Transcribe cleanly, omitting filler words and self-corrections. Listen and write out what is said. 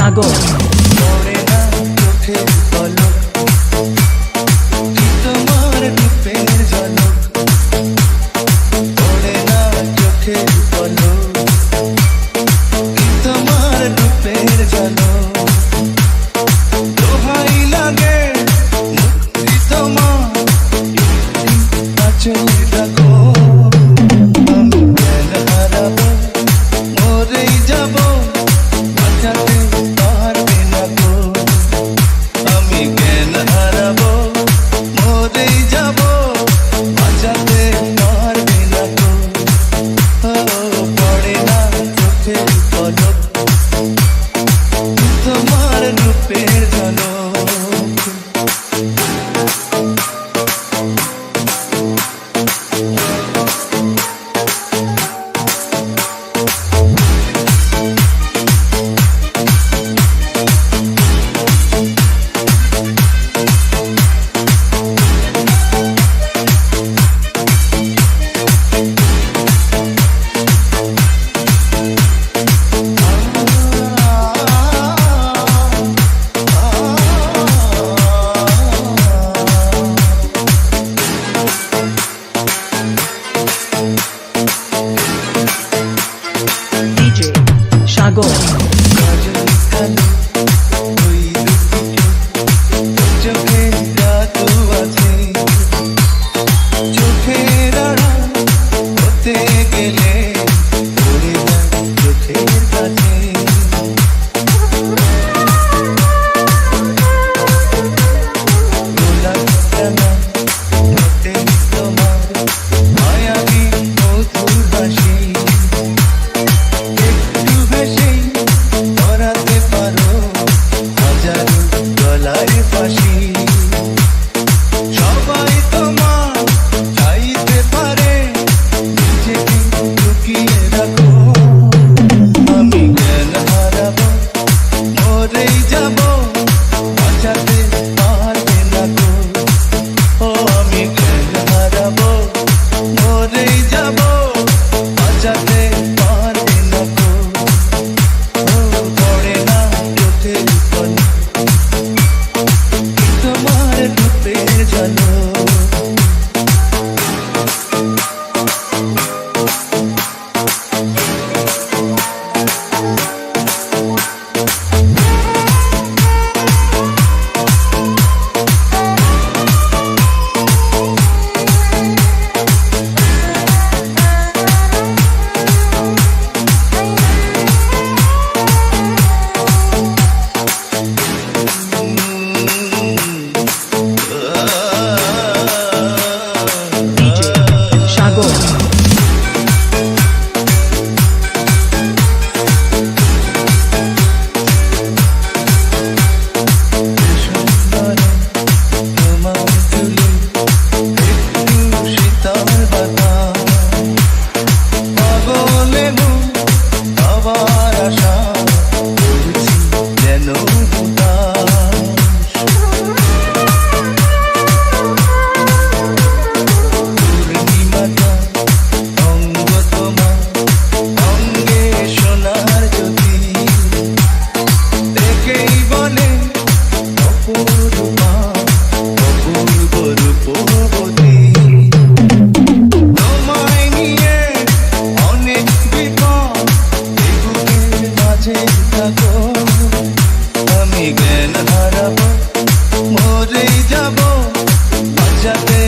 সাগর পড়ে না চোখের পলক কি তোমার রূপের ঝলক পড়ে না চোখের পলক কি তোমার রূপের ঝলক দোহাই লাগে মুক্তি তোমার আচল রাখো আমি জ্ঞান হারাবো মরেই যাবো বাঁচাতে পারবে না গো আমি জ্ঞান হারাবো মরেই যাবো বাঁচাতে পারবে না গো পড়ে না চোখের পলক তোমার রূপের ঝলক DJ সাগর সবাই তোমার চাইতে পারে নিজেকে লুকিয়ে রাখো আমি জ্ঞান হারাবো মরেই যাবো বাঁচাতে পারবে না গো আমি জ্ঞান হারাবো মরেই যাবো বাঁচাতে পারবে না গো পড়ে না চোখের পলক তোমার রূপের ঝলক DJ সাগর সুন্দর তোমার চুলে একটু শীতল বাতাস পাগলে মন আবার আশা করছি যেন উদাস পূর্ণিমাটা অঙ্গ তোমার অঙ্গে সোনার জ্যোতি দেখেই বলে অপূর্বা অপূর্ব রূপবতী তোমায় নিয়ে অনেক বিপদ এই বুকের মাঝে থাকো আমি জ্ঞান হারাবো মরেই যাবো বাঁচাতে